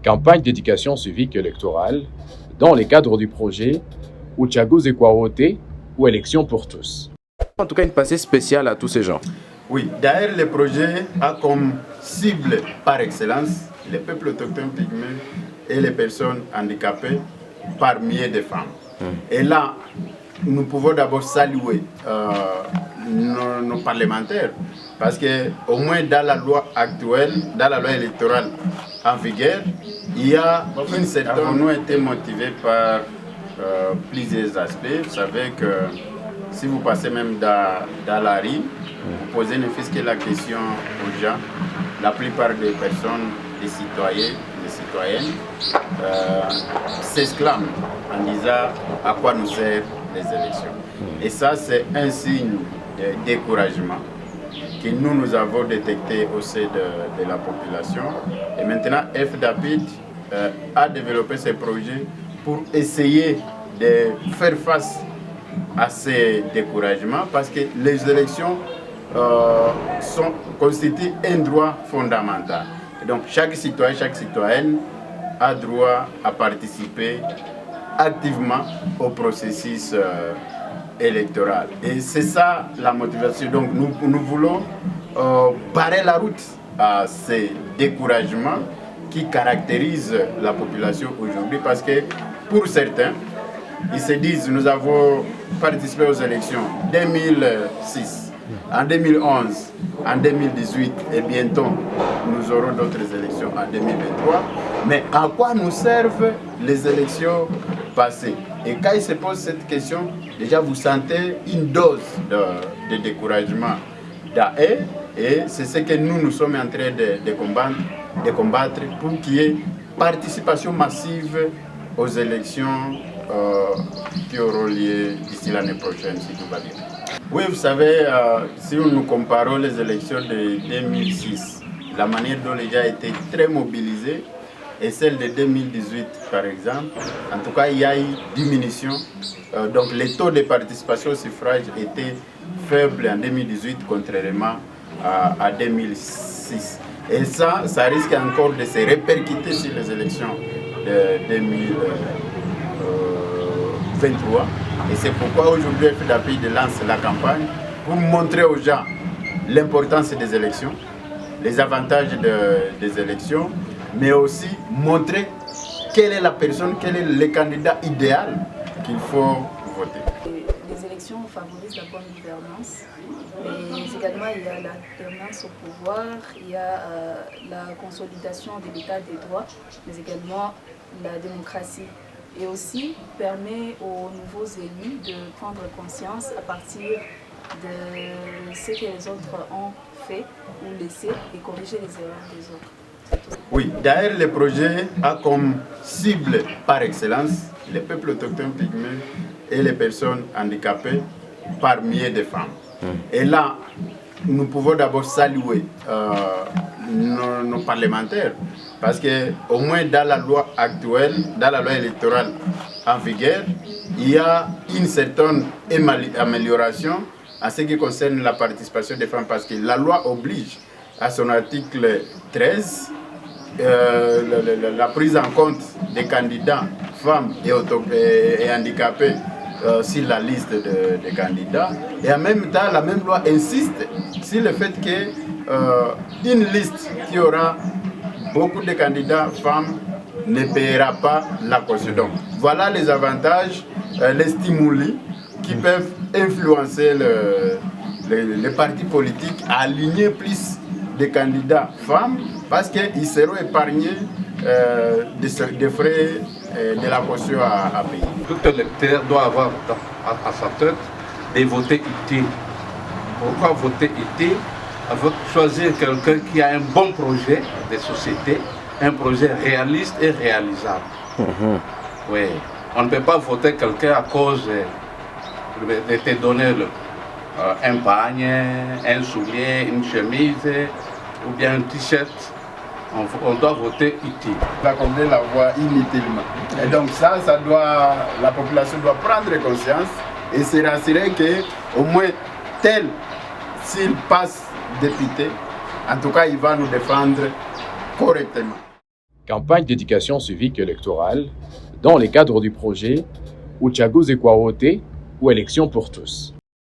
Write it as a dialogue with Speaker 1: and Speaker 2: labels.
Speaker 1: campagne d'éducation civique électorale dans le cadre du projet Uchaguzi kwa wote ou élection pour tous. En tout cas, une pensée spéciale à tous ces gens.
Speaker 2: Oui, d'ailleurs, le projet a comme cible par excellence les peuples autochtones pygmées et les personnes handicapées par milliers de femmes. Et là, nous pouvons d'abord saluer nos parlementaires, parce qu'au moins dans la loi actuelle, dans la loi électorale en vigueur, il y a une certaine... Nous avons été motivés par plusieurs aspects. Vous savez que si vous passez même dans la rue, vous posez ne fût-ce que la question aux gens, la plupart des personnes, des citoyens, des citoyennes, s'exclament en disant à quoi nous servent les élections. Et ça, c'est un signe de découragement que nous avons détecté au sein de la population. Et maintenant, FDAPID a développé ce projet pour essayer de faire face à ces découragements, parce que les élections constituent un droit fondamental. Et donc chaque citoyen, chaque citoyenne a droit à participer activement au processus électoral. Et c'est ça la motivation. Donc nous voulons barrer la route à ces découragements qui caractérisent la population aujourd'hui, parce que pour certains, ils se disent, nous avons participé aux élections en 2006, en 2011, en 2018 et bientôt nous aurons d'autres élections en 2023. Mais à quoi nous servent les élections passées? Et quand ils se posent cette question, déjà vous sentez une dose de découragement, et c'est ce que nous sommes en train de combattre pour qu'il y ait participation massive aux élections qui auront lieu d'ici l'année prochaine, si tout va bien. Oui, vous savez, si nous comparons les élections de 2006, la manière dont les gens étaient très mobilisés, et celle de 2018 par exemple, en tout cas il y a eu diminution. Donc les taux de participation au suffrage étaient faibles en 2018 contrairement à 2006. Et ça risque encore de se répercuter sur les élections de 2023. Et c'est pourquoi aujourd'hui FDAPID lance la campagne pour montrer aux gens l'importance des élections, les avantages des élections, mais aussi montrer quelle est la personne, quel est le candidat idéal qu'il faut voter.
Speaker 3: Les élections favorisent la bonne gouvernance, mais également il y a l'alternance au pouvoir, il y a la consolidation de l'état des droits, mais également la démocratie. Et aussi permet aux nouveaux élus de prendre conscience à partir de ce que les autres ont fait ou laissé et corriger les erreurs des autres.
Speaker 2: Oui, d'ailleurs le projet a comme cible par excellence les peuples autochtones pygmées et les personnes handicapées par milliers de femmes. Et là, nous pouvons d'abord saluer nos parlementaires, parce qu'au moins dans la loi actuelle, dans la loi électorale en vigueur, il y a une certaine amélioration en ce qui concerne la participation des femmes, parce que la loi oblige à son article 13 la prise en compte des candidats femmes et handicapés sur la liste des candidats. Et en même temps, la même loi insiste sur le fait qu'une liste qui aura beaucoup de candidats femmes ne paiera pas la caution. Donc, voilà les avantages, les stimuli qui peuvent influencer les partis politiques à aligner plus de candidats femmes, parce qu'ils seront épargnés des frais de la caution à payer.
Speaker 4: Tout électeur doit avoir à sa tête de voter utile. Pourquoi voter utile? Avec choisir quelqu'un qui a un bon projet de société, un projet réaliste et réalisable. Oui. On ne peut pas voter quelqu'un à cause de te donner un panier, un soulier, une chemise ou bien un t-shirt. On doit voter utile.
Speaker 2: On va combler la voix inutilement. Et donc la population doit prendre conscience et se rassurer qu'au moins tel, s'il passe député, en tout cas il va nous défendre correctement.
Speaker 1: campagne d'éducation civique électorale dans le cadre du projet Uchaguzi kwa wote ou élection pour tous.